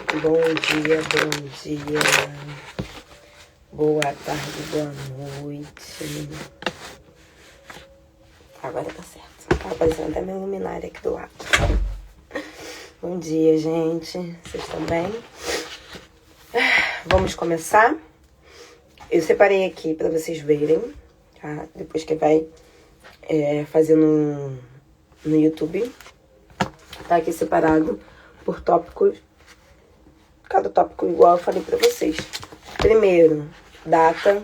Bom dia, boa tarde, boa noite. Agora tá certo. Tá aparecendo até meu luminário aqui do lado. Bom dia, gente. Vocês estão bem? Vamos começar. Eu separei aqui pra vocês verem, tá? Depois que vai fazer no YouTube. Tá aqui separado por tópicos. Cada tópico igual eu falei pra vocês. Primeiro, data,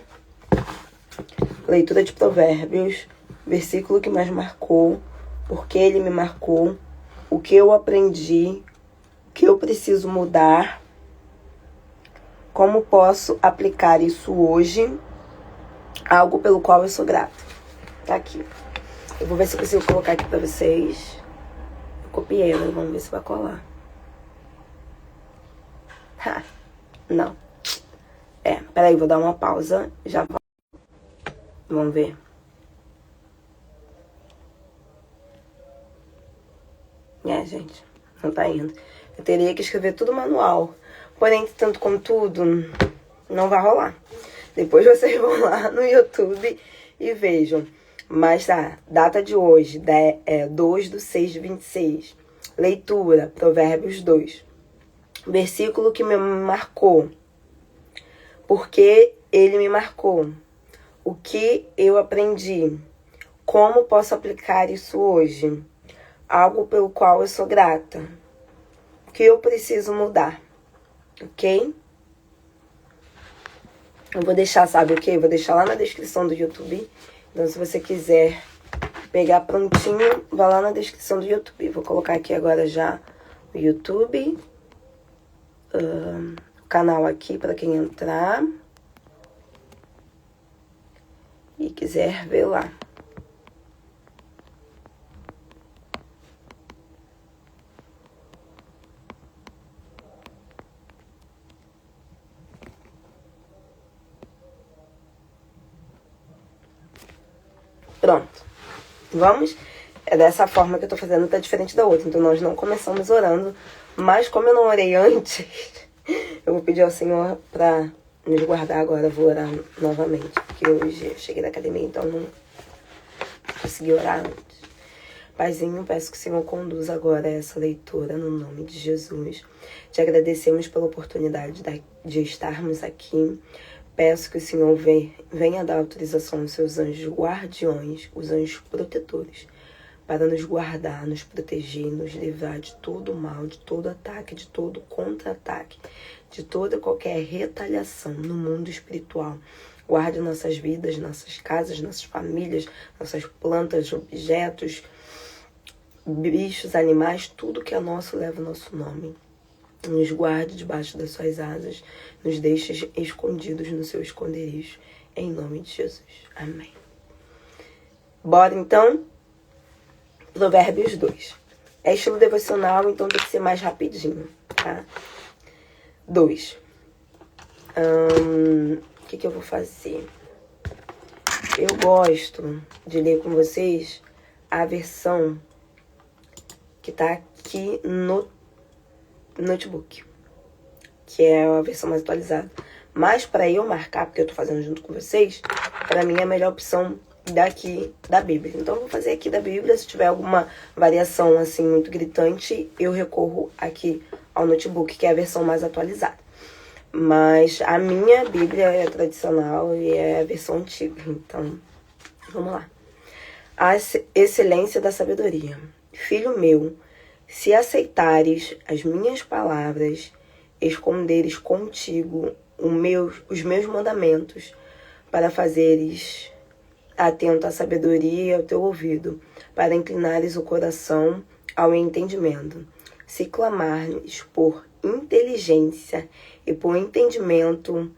leitura de Provérbios, versículo que mais marcou, por que ele me marcou, o que eu aprendi, o que eu preciso mudar, como posso aplicar isso hoje, algo pelo qual eu sou grata. Tá aqui. Eu vou ver se eu consigo colocar aqui pra vocês. Eu copiei, né? Vamos ver se vai colar. Não. Peraí, vou dar uma pausa. Já volto. Vamos ver. Gente, não tá indo. Eu teria que escrever tudo manual. Porém, tanto como tudo, não vai rolar. Depois vocês vão lá no YouTube e vejam. Mas tá, data de hoje, 2/6/26. Leitura, Provérbios 2. Versículo que me marcou. Porque ele me marcou. O que eu aprendi. Como posso aplicar isso hoje. Algo pelo qual eu sou grata. O que eu preciso mudar. Ok? Eu vou deixar, sabe o quê? Vou deixar lá na descrição do YouTube. Então, se você quiser pegar prontinho, vai lá na descrição do YouTube. Vou colocar aqui agora já o YouTube. O canal aqui para quem entrar e quiser ver lá. Pronto. Vamos? É dessa forma que eu tô fazendo, tá diferente da outra. Então, nós não começamos orando. Mas, como eu não orei antes, eu vou pedir ao Senhor pra nos guardar agora. Eu vou orar novamente. Porque hoje eu cheguei da academia, então não consegui orar antes. Paizinho, peço que o Senhor conduza agora essa leitura no nome de Jesus. Te agradecemos pela oportunidade de estarmos aqui. Peço que o Senhor venha dar autorização aos seus anjos guardiões, os anjos protetores, para nos guardar, nos proteger, nos livrar de todo mal, de todo ataque, de todo contra-ataque, de toda e qualquer retaliação no mundo espiritual. Guarde nossas vidas, nossas casas, nossas famílias, nossas plantas, objetos, bichos, animais, tudo que é nosso leva o nosso nome. Nos guarde debaixo das suas asas, nos deixe escondidos no seu esconderijo, em nome de Jesus. Amém. Bora então? Provérbios 2. É estilo devocional, então tem que ser mais rapidinho, tá? 2. O que eu vou fazer? Eu gosto de ler com vocês a versão que tá aqui no notebook, que é a versão mais atualizada. Mas para eu marcar, porque eu tô fazendo junto com vocês, para mim é a melhor opção daqui da Bíblia. Então eu vou fazer aqui da Bíblia. Se tiver alguma variação assim muito gritante, eu recorro aqui ao notebook, que é a versão mais atualizada. Mas a minha Bíblia é tradicional e é a versão antiga. Então, vamos lá. A excelência da sabedoria. Filho meu, se aceitares as minhas palavras, esconderes contigo os meus mandamentos, para fazeres atento à sabedoria e ao teu ouvido, para inclinares o coração ao entendimento. Se clamares por inteligência e por entendimento,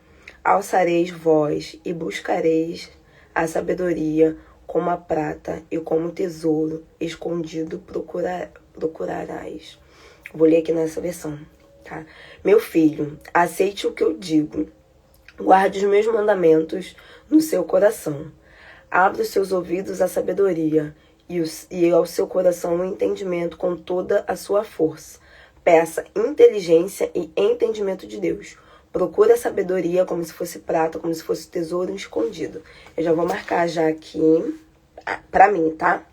alçareis voz e buscareis a sabedoria como a prata e como tesouro escondido procurarás. Vou ler aqui nessa versão, tá? Meu filho, aceite o que eu digo. Guarde os meus mandamentos no seu coração. Abra os seus ouvidos à sabedoria e ao seu coração o entendimento com toda a sua força. peça inteligência e entendimento de Deus. Procura a sabedoria como se fosse prata, como se fosse tesouro escondido. Eu já vou marcar já aqui pra mim, tá?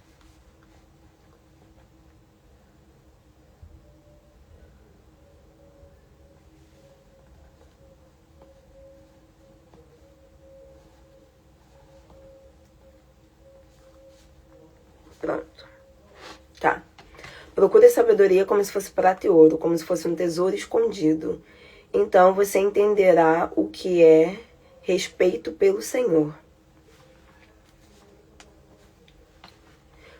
Pronto. Tá. Procure a sabedoria como se fosse prata e ouro, como se fosse um tesouro escondido. Então você entenderá o que é respeito pelo Senhor.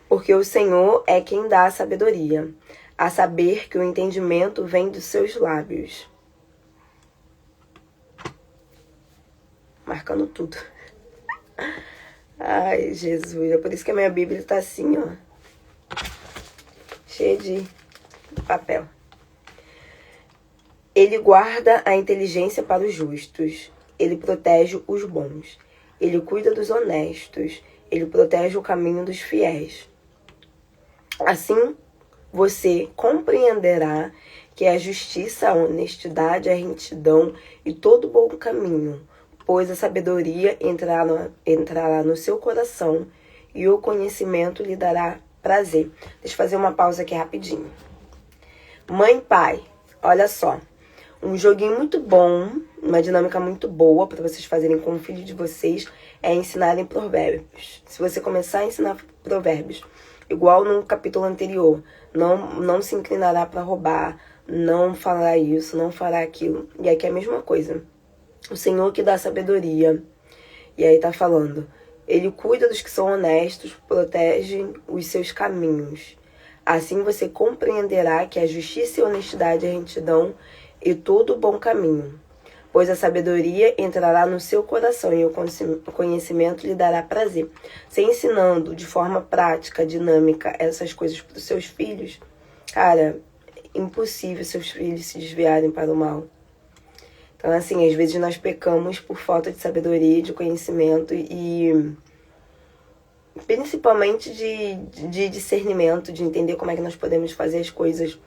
Porque o Senhor é quem dá a sabedoria, a saber que o entendimento vem dos seus lábios. Marcando tudo. Ai, Jesus, é por isso que a minha Bíblia tá assim, ó. Cheia de papel. Ele guarda a inteligência para os justos. Ele protege os bons. Ele cuida dos honestos. Ele protege o caminho dos fiéis. Assim, você compreenderá que a justiça, a honestidade, a retidão e todo bom caminho, pois a sabedoria entrará no seu coração e o conhecimento lhe dará prazer. Deixa eu fazer uma pausa aqui rapidinho. Mãe e pai, olha só. Um joguinho muito bom, uma dinâmica muito boa para vocês fazerem com o filho de vocês é ensinarem provérbios. Se você começar a ensinar provérbios, igual no capítulo anterior, não se inclinará para roubar, não fará isso, não fará aquilo. E aqui é a mesma coisa. O Senhor que dá sabedoria. E aí tá falando, Ele cuida dos que são honestos, protege os seus caminhos. Assim você compreenderá que a justiça e a honestidade, a retidão e todo bom caminho. Pois a sabedoria entrará no seu coração e o conhecimento lhe dará prazer. Você ensinando de forma prática, dinâmica, essas coisas para os seus filhos, cara, impossível seus filhos se desviarem para o mal. Então, assim, às vezes nós pecamos por falta de sabedoria, de conhecimento e principalmente de discernimento, de entender como é que nós podemos fazer as coisas.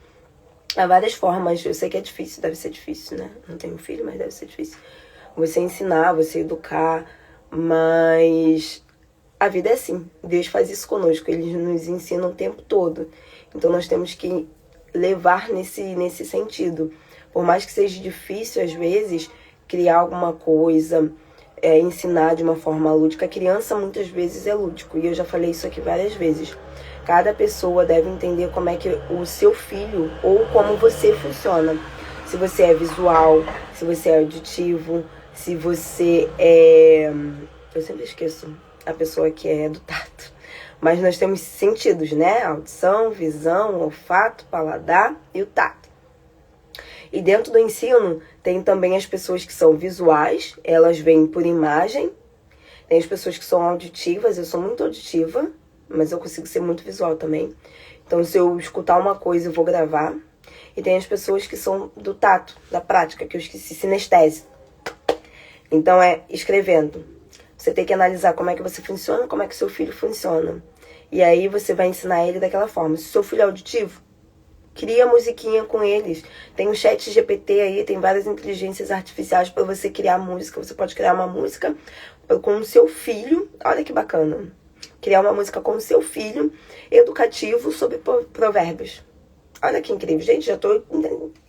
Há várias formas. Eu sei que é difícil, deve ser difícil, né? Não tenho filho, mas deve ser difícil. Você ensinar, você educar, mas a vida é assim. Deus faz isso conosco, Ele nos ensina o tempo todo. Então nós temos que levar nesse sentido. Por mais que seja difícil, às vezes, criar alguma coisa, ensinar de uma forma lúdica. A criança, muitas vezes, é lúdico. E eu já falei isso aqui várias vezes. Cada pessoa deve entender como é que o seu filho ou como você funciona. Se você é visual, se você é auditivo, se você é... Eu sempre esqueço a pessoa que é do tato. Mas nós temos sentidos, né? Audição, visão, olfato, paladar e o tato. E dentro do ensino tem também as pessoas que são visuais, elas vêm por imagem. Tem as pessoas que são auditivas, eu sou muito auditiva, mas eu consigo ser muito visual também. Então, se eu escutar uma coisa, eu vou gravar. E tem as pessoas que são do tato, da prática, que eu esqueci, sinestese. Então, é escrevendo. Você tem que analisar como é que você funciona, como é que seu filho funciona. E aí, você vai ensinar ele daquela forma. Se seu filho é auditivo, cria musiquinha com eles. Tem o chat GPT aí, tem várias inteligências artificiais para você criar música. Você pode criar uma música com o seu filho. Olha que bacana. Criar uma música com o seu filho, educativo, sobre provérbios. Olha que incrível. Gente, já estou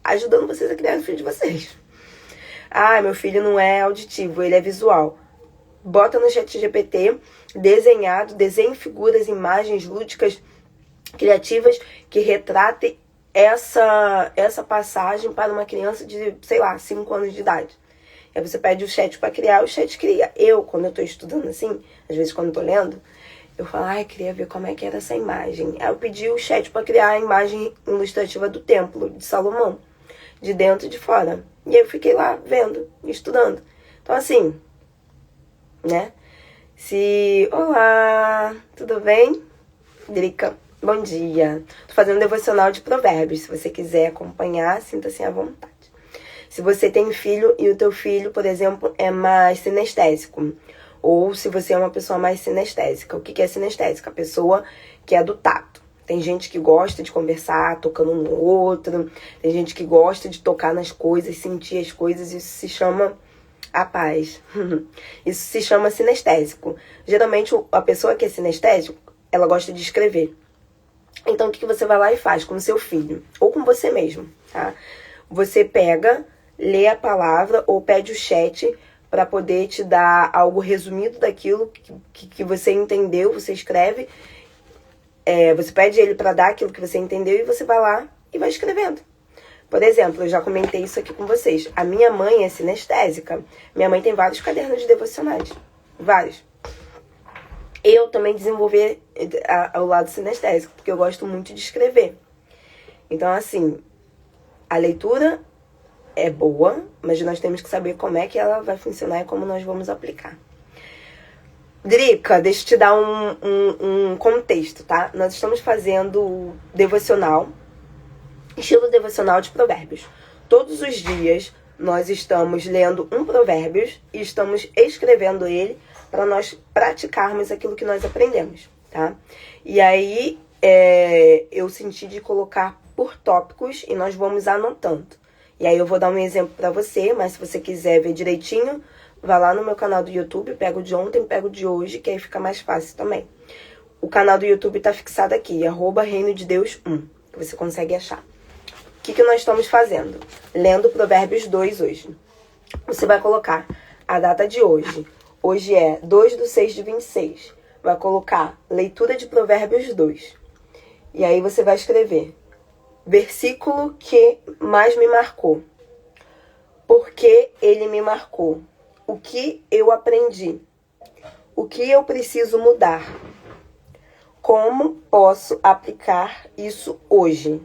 ajudando vocês a criar o filho de vocês. Ah, meu filho não é auditivo, ele é visual. Bota no chat GPT, desenhado, desenhe figuras, imagens lúdicas, criativas, que retratem essa passagem para uma criança de, sei lá, 5 anos de idade. Aí você pede o chat para criar, o chat cria. Quando eu tô estudando assim, às vezes quando eu tô lendo, eu falo, queria ver como é que era essa imagem. Aí eu pedi o chat para criar a imagem ilustrativa do templo de Salomão, de dentro e de fora. E aí eu fiquei lá vendo, estudando. Então assim, né? Olá, tudo bem? Drica, bom dia. Tô fazendo um devocional de provérbios. Se você quiser acompanhar, sinta-se à vontade. Se você tem filho e o teu filho, por exemplo, é mais sinestésico, ou se você é uma pessoa mais sinestésica. O que é sinestésica? A pessoa que é do tato. Tem gente que gosta de conversar tocando um no outro, tem gente que gosta de tocar nas coisas, sentir as coisas, isso se chama a paz. Isso se chama sinestésico. Geralmente a pessoa que é sinestésico, ela gosta de escrever. Então o que você vai lá e faz com o seu filho, ou com você mesmo, tá? Você pega, lê a palavra ou pede o chat para poder te dar algo resumido daquilo que você entendeu, você escreve. Você pede ele para dar aquilo que você entendeu e você vai lá e vai escrevendo. Por exemplo, eu já comentei isso aqui com vocês. A minha mãe é sinestésica. Minha mãe tem vários cadernos devocionais. Vários. Eu também desenvolvi o lado sinestésico, porque eu gosto muito de escrever. Então, assim, a leitura é boa, mas nós temos que saber como é que ela vai funcionar e como nós vamos aplicar. Drica, deixa eu te dar um contexto, tá? Nós estamos fazendo devocional, estilo devocional de provérbios. Todos os dias nós estamos lendo um provérbios e estamos escrevendo ele para nós praticarmos aquilo que nós aprendemos, tá? E aí eu senti de colocar por tópicos e nós vamos anotando. E aí eu vou dar um exemplo para você, mas se você quiser ver direitinho, vai lá no meu canal do YouTube, pega o de ontem, pega o de hoje, que aí fica mais fácil também. O canal do YouTube tá fixado aqui, @Reino de Deus 1, que você consegue achar. O que nós estamos fazendo? Lendo Provérbios 2 hoje. Você vai colocar a data de hoje. Hoje é 2/6/26. Vai colocar leitura de Provérbios 2. E aí você vai escrever versículo que mais me marcou. Por que ele me marcou? O que eu aprendi? O que eu preciso mudar? Como posso aplicar isso hoje?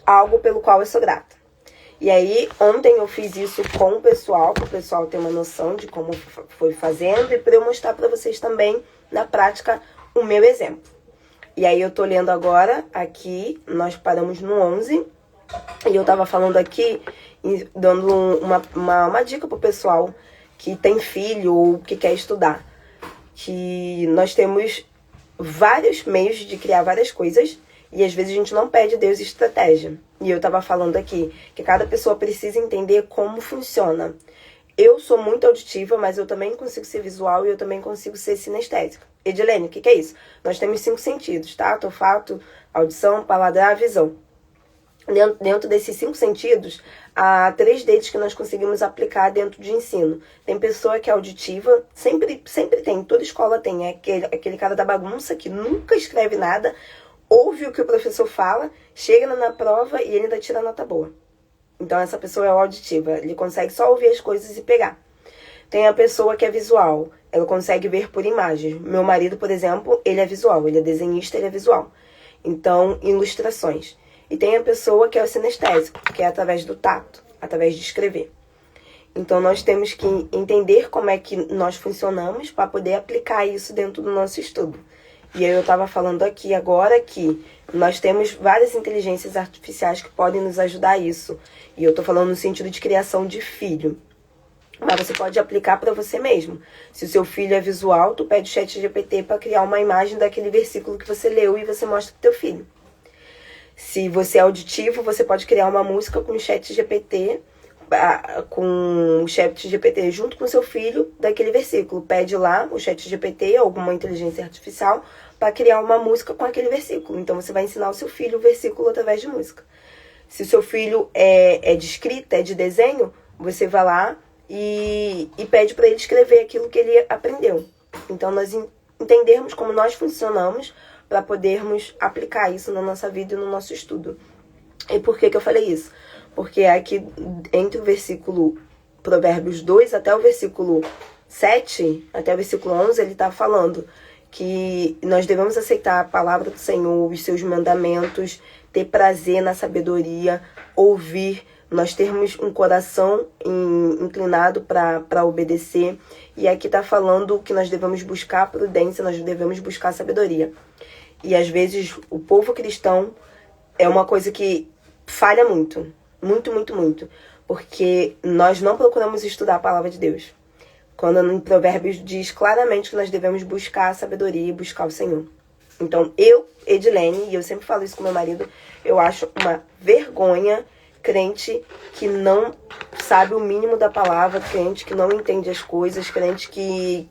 Algo pelo qual eu sou grata. E aí, ontem eu fiz isso com o pessoal, para o pessoal ter uma noção de como foi fazendo e para eu mostrar para vocês também, na prática, o meu exemplo. E aí eu tô lendo agora, aqui, nós paramos no 11, e eu tava falando aqui, dando uma dica pro pessoal que tem filho ou que quer estudar, que nós temos vários meios de criar várias coisas e às vezes a gente não pede a Deus estratégia. E eu tava falando aqui que cada pessoa precisa entender como funciona. Eu sou muito auditiva, mas eu também consigo ser visual e eu também consigo ser sinestésica. Edilene, o que é isso? Nós temos 5 sentidos, tá? Olfato, audição, paladar, visão. Dentro desses 5 sentidos, há 3 deles que nós conseguimos aplicar dentro de ensino. Tem pessoa que é auditiva, sempre tem, toda escola tem. É aquele cara da bagunça que nunca escreve nada, ouve o que o professor fala, chega na prova e ele ainda tira nota boa. Então essa pessoa é auditiva, ele consegue só ouvir as coisas e pegar. Tem a pessoa que é visual, ela consegue ver por imagens. Meu marido, por exemplo, ele é visual, ele é desenhista, ele é visual. Então, ilustrações. E tem a pessoa que é o sinestésico, que é através do tato, através de escrever. Então nós temos que entender como é que nós funcionamos para poder aplicar isso dentro do nosso estudo. E aí eu estava falando aqui agora que nós temos várias inteligências artificiais que podem nos ajudar a isso. E eu estou falando no sentido de criação de filho. Mas você pode aplicar para você mesmo. Se o seu filho é visual, tu pede o ChatGPT para criar uma imagem daquele versículo que você leu e você mostra pro teu filho. Se você é auditivo, você pode criar uma música com o ChatGPT, junto com o seu filho daquele versículo. Pede lá o ChatGPT, alguma inteligência artificial, para criar uma música com aquele versículo. Então você vai ensinar o seu filho o versículo através de música. Se o seu filho é de escrita, é de desenho, você vai lá e pede para ele escrever aquilo que ele aprendeu. Então nós entendermos como nós funcionamos para podermos aplicar isso na nossa vida e no nosso estudo. E por que eu falei isso? Porque aqui entre o versículo Provérbios 2 até o versículo 7, até o versículo 11, ele está falando que nós devemos aceitar a palavra do Senhor, os seus mandamentos, ter prazer na sabedoria, ouvir, nós termos um coração inclinado para obedecer. E aqui está falando que nós devemos buscar prudência, nós devemos buscar sabedoria. E às vezes o povo cristão é uma coisa que falha muito, muito, porque nós não procuramos estudar a palavra de Deus. Quando em Provérbios diz claramente que nós devemos buscar a sabedoria e buscar o Senhor. Então, eu, Edilene, e eu sempre falo isso com meu marido, eu acho uma vergonha crente que não sabe o mínimo da palavra, crente que não entende as coisas, crente que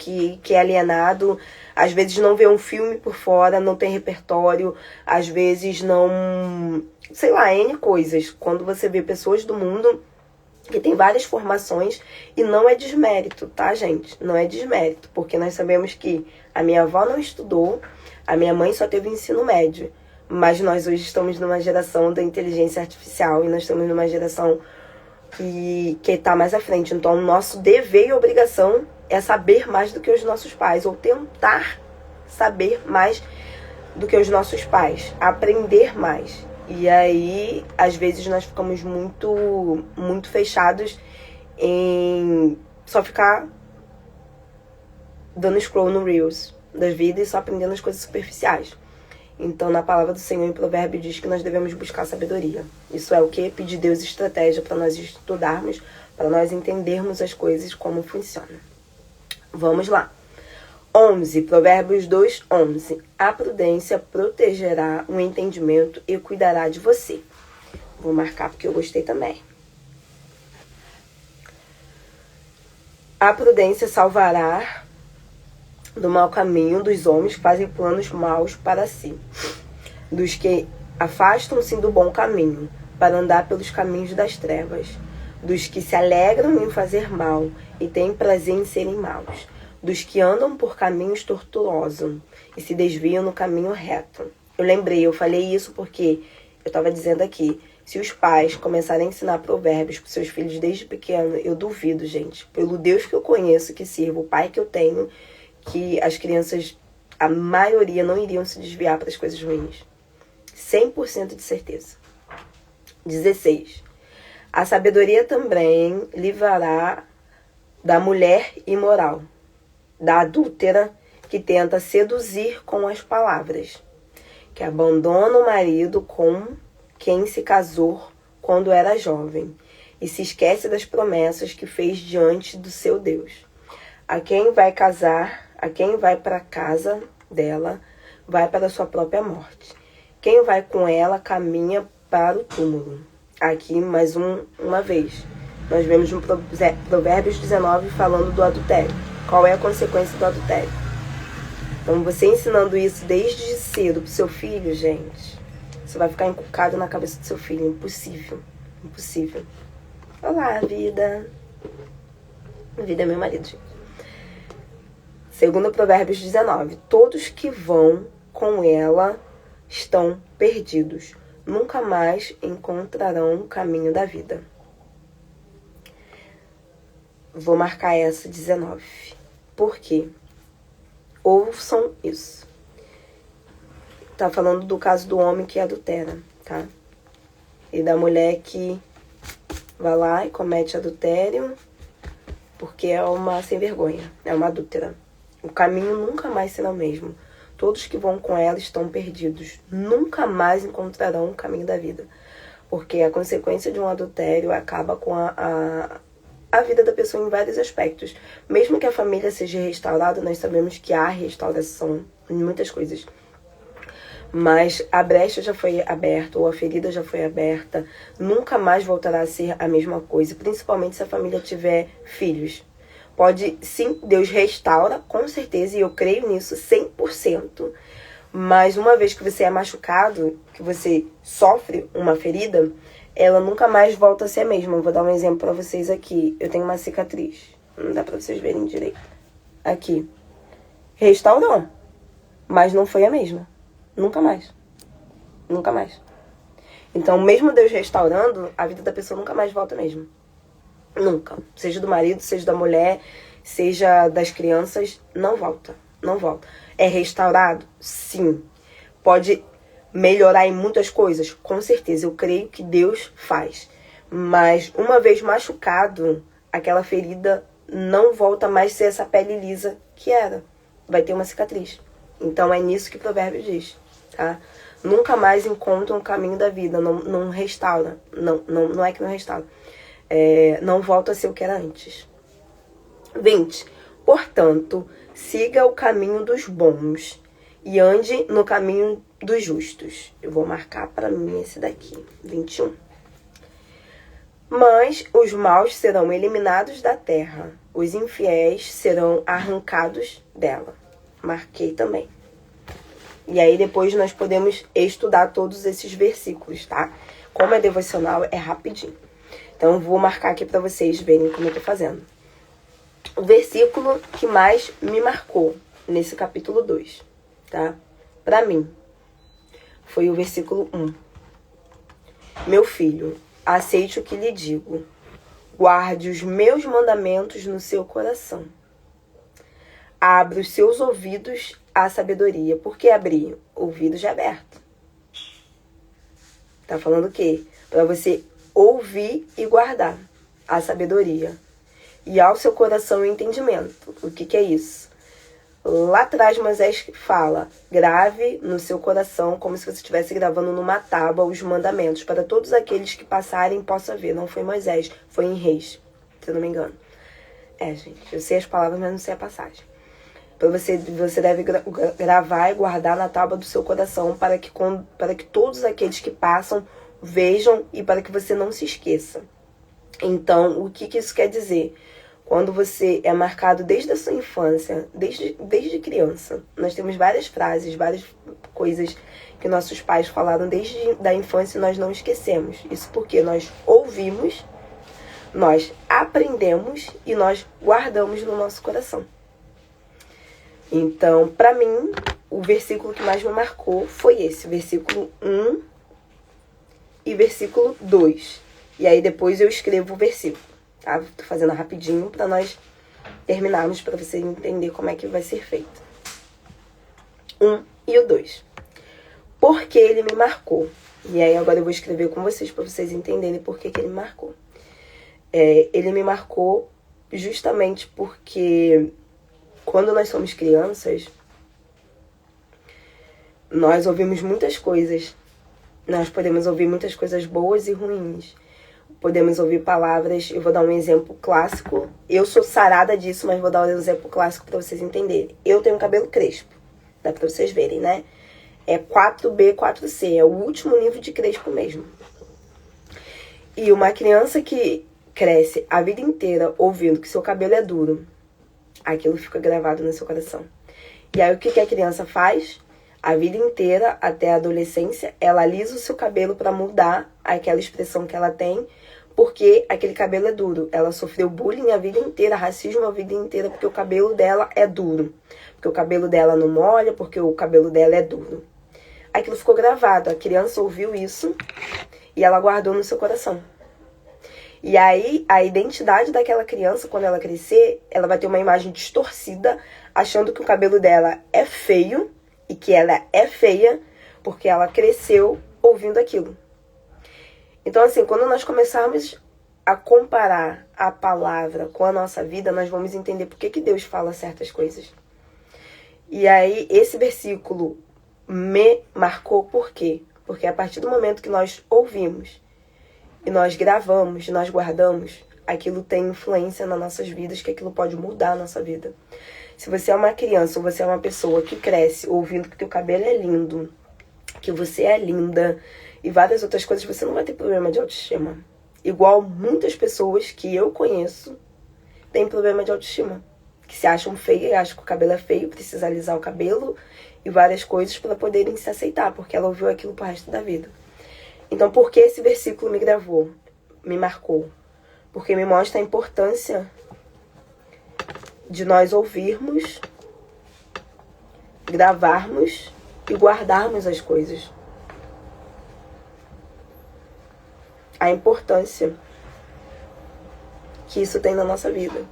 é alienado, às vezes não vê um filme por fora, não tem repertório, às vezes não... sei lá, N coisas. Quando você vê pessoas do mundo que tem várias formações, e não é desmérito, tá, gente? Não é desmérito, porque nós sabemos que a minha avó não estudou, a minha mãe só teve ensino médio, mas nós hoje estamos numa geração da inteligência artificial e nós estamos numa geração que está mais à frente. Então, o nosso dever e obrigação é saber mais do que os nossos pais, ou tentar saber mais do que os nossos pais, aprender mais. E aí, às vezes, nós ficamos muito fechados em só ficar dando scroll no Reels da vida e só aprendendo as coisas superficiais. Então, na palavra do Senhor, em Provérbio, diz que nós devemos buscar sabedoria. Isso é o quê? Pedir Deus estratégia para nós estudarmos, para nós entendermos as coisas como funcionam. Vamos lá. 11, Provérbios 2, 11. A prudência protegerá o entendimento e cuidará de você. Vou marcar porque eu gostei também. A prudência salvará do mau caminho dos homens que fazem planos maus para si, dos que afastam-se do bom caminho, para andar pelos caminhos das trevas, dos que se alegram em fazer mal e têm prazer em serem maus, dos que andam por caminhos tortuosos e se desviam no caminho reto. Eu falei isso porque eu estava dizendo aqui, se os pais começarem a ensinar provérbios para seus filhos desde pequeno, eu duvido, gente, pelo Deus que eu conheço, que sirvo, o pai que eu tenho, que as crianças, a maioria, não iriam se desviar para as coisas ruins. 100% de certeza. 16. A sabedoria também livrará da mulher imoral, da adúltera que tenta seduzir com as palavras, que abandona o marido com quem se casou quando era jovem e se esquece das promessas que fez diante do seu Deus. A quem vai casar, a quem vai para a casa dela, vai para a sua própria morte. Quem vai com ela caminha para o túmulo. Aqui, mais uma vez, nós vemos no Provérbios 19 falando do adultério. Qual é a consequência do adultério? Então, você ensinando isso desde cedo pro seu filho, gente, você vai ficar encucado na cabeça do seu filho. Impossível. Impossível. Olá, vida. A vida é meu marido, gente. Segundo Provérbios 19, todos que vão com ela estão perdidos. Nunca mais encontrarão o caminho da vida. Vou marcar essa 19. Por quê? Ouçam isso. Tá falando do caso do homem que adultera, tá? E da mulher que vai lá e comete adultério porque é uma sem vergonha, é uma adúltera. O caminho nunca mais será o mesmo. Todos que vão com ela estão perdidos. Nunca mais encontrarão o caminho da vida. Porque a consequência de um adultério acaba com a vida da pessoa em vários aspectos. Mesmo que a família seja restaurada, nós sabemos que há restauração em muitas coisas. Mas a brecha já foi aberta, ou a ferida já foi aberta. Nunca mais voltará a ser a mesma coisa. Principalmente se a família tiver filhos. Pode, sim, Deus restaura, com certeza, e eu creio nisso 100%. Mas uma vez que você é machucado, que você sofre uma ferida, ela nunca mais volta a ser a mesma. Eu vou dar um exemplo pra vocês aqui. Eu tenho uma cicatriz. Não dá pra vocês verem direito. Aqui. Restaurou. Mas não foi a mesma. Nunca mais. Nunca mais. Então, mesmo Deus restaurando, a vida da pessoa nunca mais volta mesmo. Nunca. Seja do marido, seja da mulher, seja das crianças, não volta. Não volta. É restaurado? Sim. Pode melhorar em muitas coisas? Com certeza. Eu creio que Deus faz. Mas uma vez machucado, aquela ferida não volta mais a ser essa pele lisa que era. Vai ter uma cicatriz. Então é nisso que o provérbio diz, tá? Nunca mais encontra um caminho da vida. Não restaura. Não é que não restaura. Não volta a ser o que era antes. 20. Portanto, siga o caminho dos bons e ande no caminho dos justos. Eu vou marcar para mim esse daqui, 21. Mas os maus serão eliminados da terra, os infiéis serão arrancados dela. Marquei também. E aí depois nós podemos estudar todos esses versículos, tá? Como é devocional, é rapidinho. Então eu vou marcar aqui para vocês verem como eu tô fazendo. O versículo que mais me marcou nesse capítulo 2, tá? Para mim, foi o versículo 1. Meu filho, aceite o que lhe digo. Guarde os meus mandamentos no seu coração. Abra os seus ouvidos à sabedoria. Por que abrir? Ouvido já aberto. Tá falando o quê? Para você ouvir e guardar a sabedoria. E ao seu coração o entendimento. O que é isso? Lá atrás Moisés fala, grave no seu coração como se você estivesse gravando numa tábua os mandamentos, para todos aqueles que passarem possam ver. Não foi Moisés, foi em Reis, se eu não me engano. Gente, eu sei as palavras, mas não sei a passagem. Então você deve gravar e guardar na tábua do seu coração para que todos aqueles que passam vejam e para que você não se esqueça. Então, o que isso quer dizer? Quando você é marcado desde a sua infância, desde criança, nós temos várias frases, várias coisas que nossos pais falaram desde a infância e nós não esquecemos. Isso porque nós ouvimos, nós aprendemos e nós guardamos no nosso coração. Então, para mim, o versículo que mais me marcou foi esse, versículo 1 e versículo 2. E aí depois eu escrevo o versículo. Tá? Tô fazendo rapidinho para nós terminarmos, para você entender como é que vai ser feito. 1 e o 2. Porque ele me marcou. E aí agora eu vou escrever com vocês para vocês entenderem por que ele me marcou. Ele me marcou justamente porque quando nós somos crianças, nós ouvimos muitas coisas. Nós podemos ouvir muitas coisas boas e ruins. Podemos ouvir palavras, eu vou dar um exemplo clássico. Eu sou sarada disso, mas vou dar um exemplo clássico para vocês entenderem. Eu tenho cabelo crespo, dá para vocês verem, né? É 4B, 4C, é o último nível de crespo mesmo. E uma criança que cresce a vida inteira ouvindo que seu cabelo é duro, aquilo fica gravado no seu coração. E aí o que a criança faz? A vida inteira, até a adolescência, ela alisa o seu cabelo para mudar aquela expressão que ela tem, porque aquele cabelo é duro. Ela sofreu bullying a vida inteira, racismo a vida inteira, porque o cabelo dela é duro. Porque o cabelo dela não molha, porque o cabelo dela é duro. Aquilo ficou gravado, a criança ouviu isso e ela guardou no seu coração. E aí, a identidade daquela criança, quando ela crescer, ela vai ter uma imagem distorcida, achando que o cabelo dela é feio e que ela é feia, porque ela cresceu ouvindo aquilo. Então, assim, quando nós começarmos a comparar a palavra com a nossa vida, nós vamos entender por que Deus fala certas coisas. E aí, esse versículo me marcou por quê? Porque a partir do momento que nós ouvimos, e nós gravamos, nós guardamos, aquilo tem influência nas nossas vidas, que aquilo pode mudar a nossa vida. Se você é uma criança ou você é uma pessoa que cresce ouvindo que teu cabelo é lindo, que você é linda e várias outras coisas, você não vai ter problema de autoestima. Igual muitas pessoas que eu conheço têm problema de autoestima, que se acham feias, acham que o cabelo é feio, precisa alisar o cabelo e várias coisas para poderem se aceitar, porque ela ouviu aquilo pro resto da vida. Então, por que esse versículo me gravou, me marcou? Porque me mostra a importância de nós ouvirmos, gravarmos e guardarmos as coisas. A importância que isso tem na nossa vida.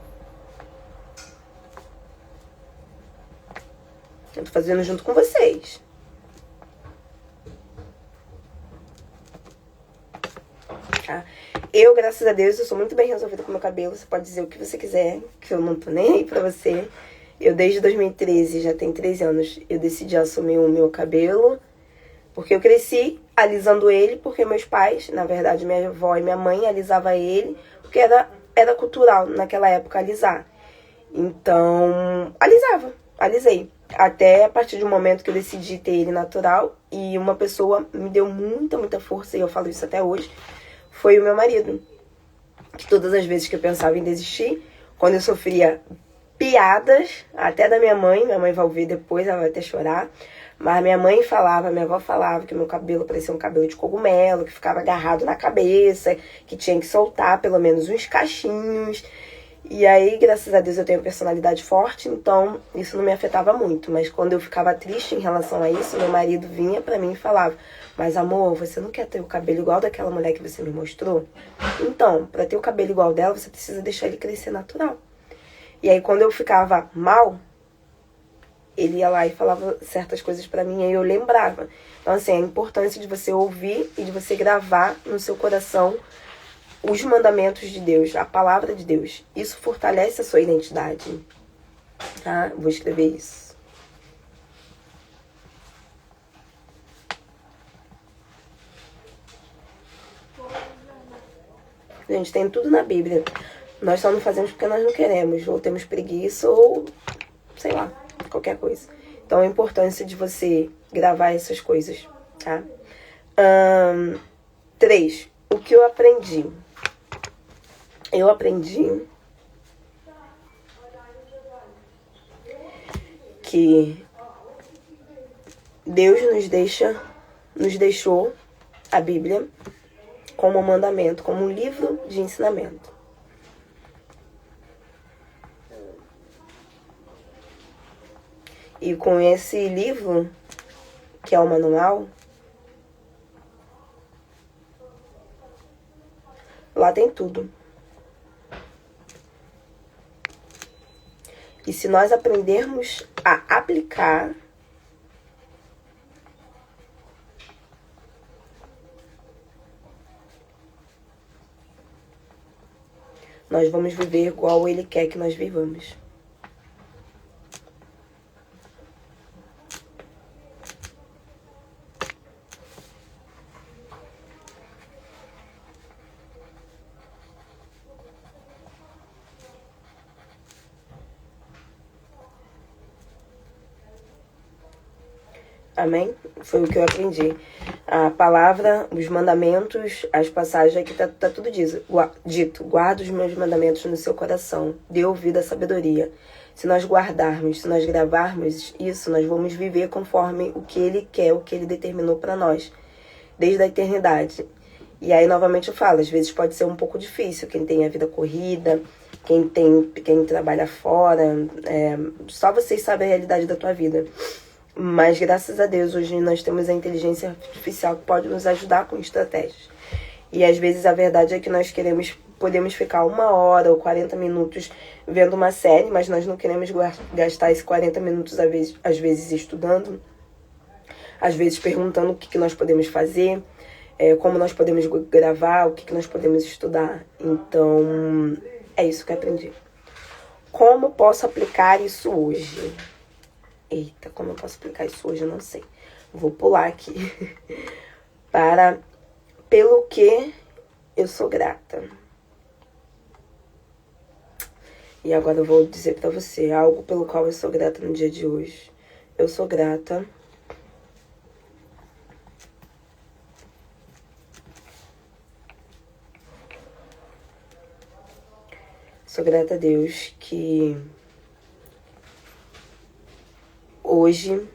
Eu tô fazendo junto com vocês. Tá? Eu, graças a Deus, eu sou muito bem resolvida com o meu cabelo. Você pode dizer o que você quiser, que eu não tô nem aí pra você. Eu, desde 2013, já tem 13 anos, eu decidi assumir o meu cabelo. Porque eu cresci alisando ele, porque meus pais, na verdade, minha avó e minha mãe alisavam ele, porque era cultural naquela época alisar. Então, alisei. Até a partir do momento que eu decidi ter ele natural, e uma pessoa me deu muita, muita força, e eu falo isso até hoje, foi o meu marido. Que todas as vezes que eu pensava em desistir, quando eu sofria piadas, até da minha mãe vai ouvir depois, ela vai até chorar, mas minha mãe falava, minha avó falava que meu cabelo parecia um cabelo de cogumelo, que ficava agarrado na cabeça, que tinha que soltar pelo menos uns cachinhos. E aí, graças a Deus, eu tenho personalidade forte, então isso não me afetava muito. Mas quando eu ficava triste em relação a isso, meu marido vinha pra mim e falava: mas amor, você não quer ter o cabelo igual daquela mulher que você me mostrou? Então, pra ter o cabelo igual dela, você precisa deixar ele crescer natural. E aí, quando eu ficava mal, ele ia lá e falava certas coisas pra mim, e aí eu lembrava. Então, assim, a importância de você ouvir e de você gravar no seu coração os mandamentos de Deus, a palavra de Deus. Isso fortalece a sua identidade. Tá? Vou escrever isso. Gente, tem tudo na Bíblia. Nós só não fazemos porque nós não queremos, ou temos preguiça, ou sei lá, qualquer coisa. Então, a importância de você gravar essas coisas, tá? 3. O que eu aprendi? Eu aprendi que Deus nos deixou a Bíblia como um mandamento, como um livro de ensinamento. E com esse livro, que é o manual, lá tem tudo. E se nós aprendermos a aplicar, nós vamos viver igual Ele quer que nós vivamos. Amém? Foi o que eu aprendi. A palavra, os mandamentos, as passagens, aqui tá tudo dito. Guarda os meus mandamentos no seu coração. Dê ouvido à sabedoria. Se nós guardarmos, se nós gravarmos isso, nós vamos viver conforme o que Ele quer, o que Ele determinou para nós, desde a eternidade. E aí, novamente, eu falo, às vezes pode ser um pouco difícil. Quem tem a vida corrida, quem trabalha fora, só vocês sabem a realidade da tua vida. Mas, graças a Deus, hoje nós temos a inteligência artificial que pode nos ajudar com estratégias. E, às vezes, a verdade é que nós podemos ficar 1 hora ou 40 minutos vendo uma série, mas nós não queremos gastar esses 40 minutos, às vezes, estudando, às vezes, perguntando o que nós podemos fazer, como nós podemos gravar, o que nós podemos estudar. Então, é isso que eu aprendi. Como posso aplicar isso hoje? Eita, como eu posso explicar isso hoje? Eu não sei. Vou pular aqui. Pelo que eu sou grata. E agora eu vou dizer pra você algo pelo qual eu sou grata no dia de hoje. Eu sou grata a Deus que hoje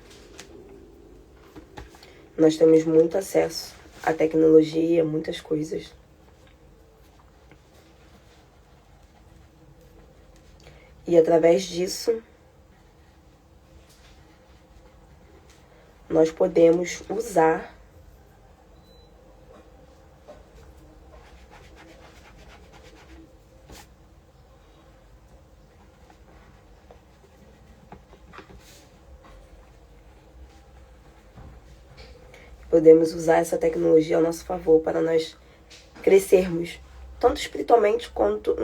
nós temos muito acesso à tecnologia, muitas coisas. E através disso, nós podemos usar essa tecnologia ao nosso favor para nós crescermos, tanto espiritualmente quanto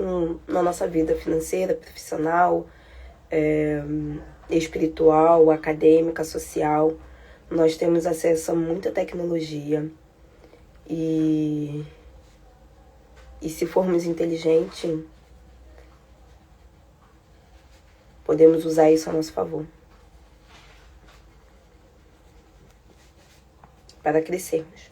na nossa vida financeira, profissional, espiritual, acadêmica, social. Nós temos acesso a muita tecnologia e se formos inteligentes, podemos usar isso a nosso favor. para crescermos.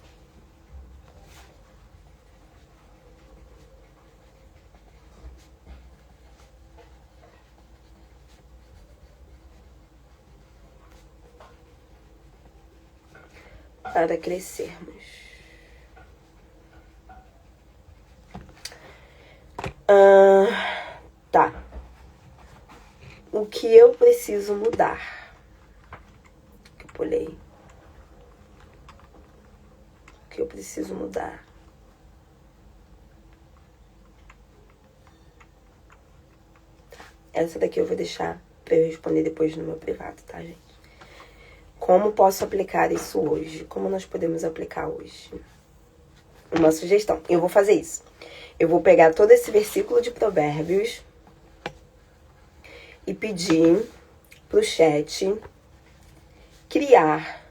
Para crescermos. Tá. O que eu preciso mudar? Que eu pulei. O que eu preciso mudar? Tá. Essa daqui eu vou deixar pra eu responder depois no meu privado, tá, gente? Como posso aplicar isso hoje? Como nós podemos aplicar hoje? Uma sugestão. Eu vou fazer isso. Eu vou pegar todo esse versículo de Provérbios e pedir pro chat criar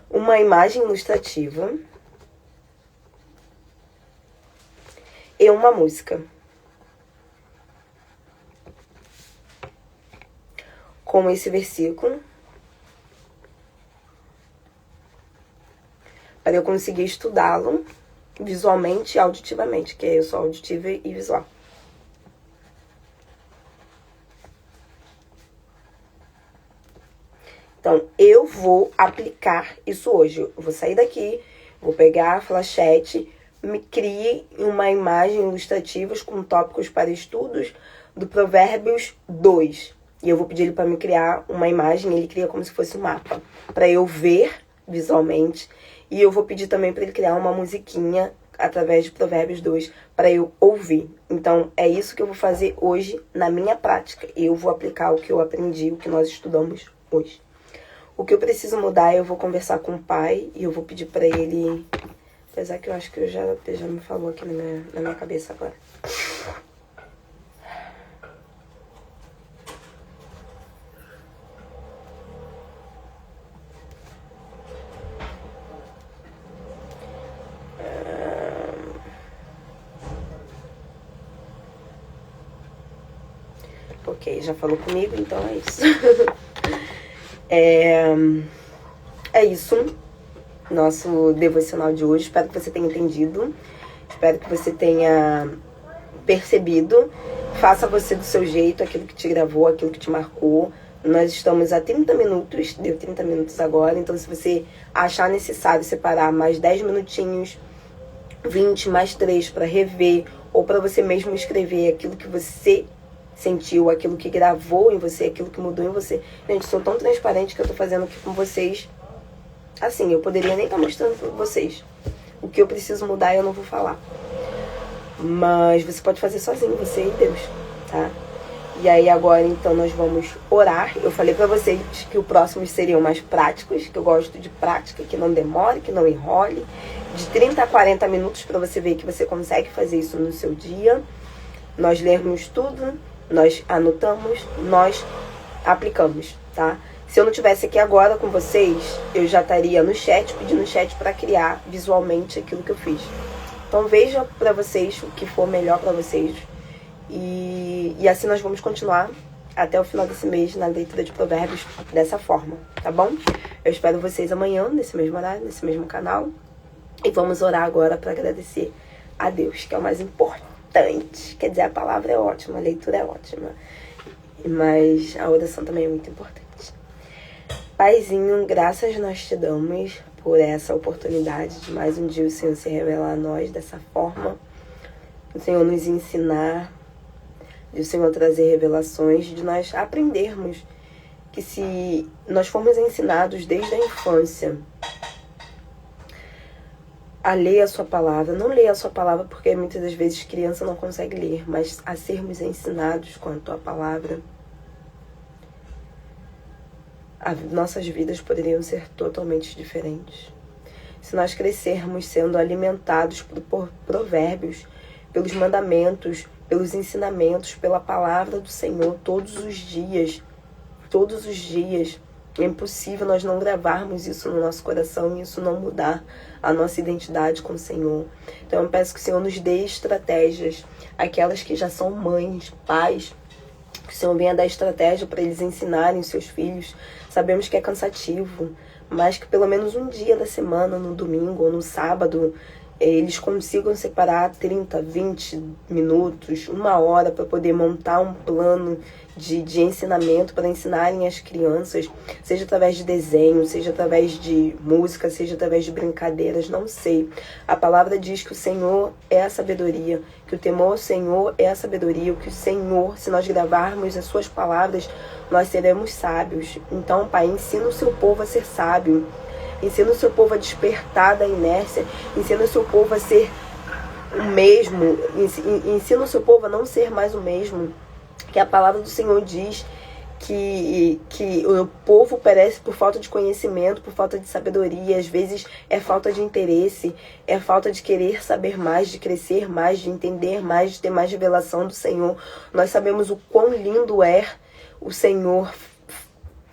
uma imagem ilustrativa e uma música com esse versículo, para eu conseguir estudá-lo visualmente e auditivamente, que eu sou auditiva e visual. Então, eu vou aplicar isso hoje. Eu vou sair daqui, vou pegar a flechete, me crie uma imagem ilustrativa com tópicos para estudos do Provérbios 2. E eu vou pedir ele para me criar uma imagem, ele cria como se fosse um mapa, para eu ver visualmente. E eu vou pedir também para ele criar uma musiquinha através de Provérbios 2 para eu ouvir. Então, é isso que eu vou fazer hoje na minha prática. Eu vou aplicar o que eu aprendi, o que nós estudamos hoje. O que eu preciso mudar, eu vou conversar com o pai e eu vou pedir para ele... Apesar que eu acho que eu já me falou aqui na minha cabeça agora. Ok, já falou comigo, então é isso. É isso. Nosso devocional de hoje. Espero que você tenha entendido. Espero que você tenha percebido. Faça você do seu jeito, aquilo que te gravou, aquilo que te marcou. Nós estamos a 30 minutos, deu 30 minutos agora. Então, se você achar necessário separar mais 10 minutinhos, 20 mais 3 para rever, ou para você mesmo escrever aquilo que você sentiu, aquilo que gravou em você, aquilo que mudou em você. Gente, sou tão transparente que eu tô fazendo aqui com vocês. Assim, eu poderia nem estar mostrando pra vocês. O que eu preciso mudar eu não vou falar. Mas você pode fazer sozinho, você e Deus, tá? E aí agora, então, nós vamos orar. Eu falei pra vocês que os próximos seriam mais práticos, que eu gosto de prática, que não demore, que não enrole. De 30 a 40 minutos pra você ver que você consegue fazer isso no seu dia. Nós lermos tudo, nós anotamos, nós aplicamos, tá? Se eu não estivesse aqui agora com vocês, eu já estaria no chat, pedindo no chat para criar visualmente aquilo que eu fiz. Então veja para vocês o que for melhor para vocês. E assim nós vamos continuar até o final desse mês na leitura de Provérbios dessa forma, tá bom? Eu espero vocês amanhã, nesse mesmo horário, nesse mesmo canal. E vamos orar agora para agradecer a Deus, que é o mais importante. Quer dizer, a palavra é ótima, a leitura é ótima, mas a oração também é muito importante. Paizinho, graças nós te damos por essa oportunidade de mais um dia o Senhor se revelar a nós dessa forma, o Senhor nos ensinar, de o Senhor trazer revelações, de nós aprendermos que se nós formos ensinados desde a infância a ler a sua palavra, não ler a sua palavra porque muitas das vezes criança não consegue ler, mas a sermos ensinados com a tua palavra, nossas vidas poderiam ser totalmente diferentes. Se nós crescermos sendo alimentados por provérbios, pelos mandamentos, pelos ensinamentos, pela palavra do Senhor todos os dias, é impossível nós não gravarmos isso no nosso coração e isso não mudar a nossa identidade com o Senhor. Então eu peço que o Senhor nos dê estratégias, aquelas que já são mães, pais, que o Senhor venha dar estratégia para eles ensinarem os seus filhos. Sabemos que é cansativo, mas que pelo menos um dia da semana, no domingo ou no sábado, eles consigam separar 30, 20 minutos, 1 hora para poder montar um plano de ensinamento para ensinarem as crianças, seja através de desenho, seja através de música, seja através de brincadeiras, não sei. A palavra diz que o Senhor é a sabedoria, que o temor ao Senhor é a sabedoria, que o Senhor, se nós gravarmos as suas palavras, nós seremos sábios. Então, Pai, ensina o seu povo a ser sábio. Ensina o seu povo a despertar da inércia. Ensina o seu povo a ser o mesmo. Ensina o seu povo a não ser mais o mesmo. Que a palavra do Senhor diz que o povo perece por falta de conhecimento, por falta de sabedoria. Às vezes é falta de interesse, é falta de querer saber mais, de crescer mais, de entender mais, de ter mais revelação do Senhor. Nós sabemos o quão lindo é o Senhor,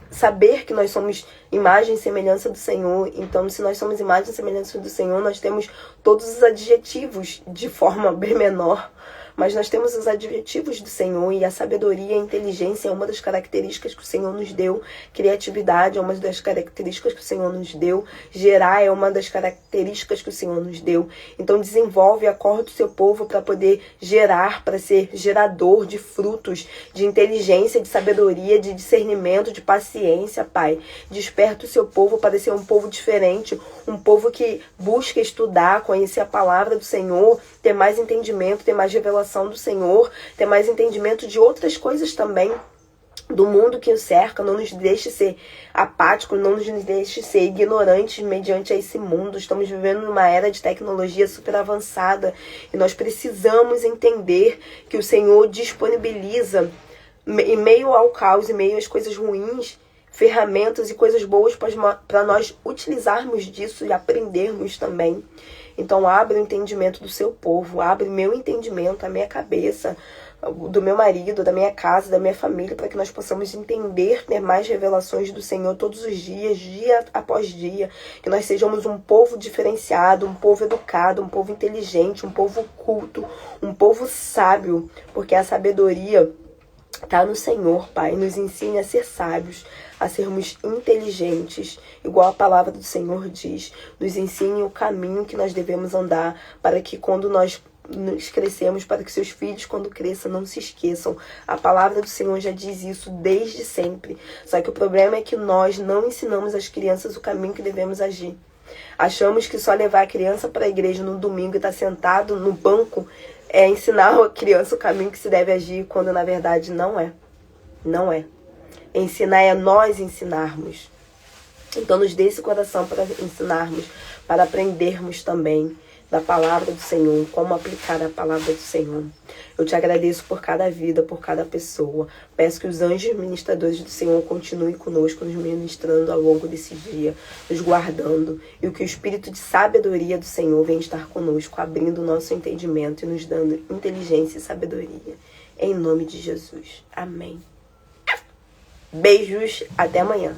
saber que nós somos imagem e semelhança do Senhor. Então, se nós somos imagem e semelhança do Senhor, nós temos todos os adjetivos de forma bem menor, mas nós temos os adjetivos do Senhor, e a sabedoria e a inteligência é uma das características que o Senhor nos deu, criatividade é uma das características que o Senhor nos deu, gerar é uma das características que o Senhor nos deu. Então desenvolve e acorda o seu povo para poder gerar, para ser gerador de frutos, de inteligência, de sabedoria, de discernimento, de paciência, Pai. Desperta o seu povo para ser um povo diferente, um povo que busca estudar, conhecer a palavra do Senhor, ter mais entendimento, ter mais revelação do Senhor, ter mais entendimento de outras coisas também do mundo que o cerca. Não nos deixe ser apáticos, não nos deixe ser ignorantes mediante a esse mundo. Estamos vivendo numa era de tecnologia super avançada e nós precisamos entender que o Senhor disponibiliza, em meio ao caos, em meio às coisas ruins, ferramentas e coisas boas para nós utilizarmos disso e aprendermos também. Então abre o entendimento do seu povo, abre meu entendimento, a minha cabeça, do meu marido, da minha casa, da minha família, para que nós possamos entender, ter mais revelações do Senhor todos os dias, dia após dia, que nós sejamos um povo diferenciado, um povo educado, um povo inteligente, um povo culto, um povo sábio, porque a sabedoria está no Senhor, Pai. Nos ensine a ser sábios, a sermos inteligentes, igual a palavra do Senhor diz. Nos ensine o caminho que nós devemos andar, para que quando nós nos crescemos, para que seus filhos, quando cresçam, não se esqueçam. A palavra do Senhor já diz isso desde sempre. Só que o problema é que nós não ensinamos às crianças o caminho que devemos agir. Achamos que só levar a criança para a igreja no domingo e estar sentado no banco é ensinar a criança o caminho que se deve agir, quando na verdade não é. Não é. Ensinar é nós ensinarmos. Então nos dê esse coração para ensinarmos, para aprendermos também da palavra do Senhor, como aplicar a palavra do Senhor. Eu te agradeço por cada vida, por cada pessoa. Peço que os anjos ministradores do Senhor continuem conosco, nos ministrando ao longo desse dia, nos guardando, e que o Espírito de sabedoria do Senhor venha estar conosco, abrindo o nosso entendimento e nos dando inteligência e sabedoria. Em nome de Jesus. Amém. Beijos, até amanhã.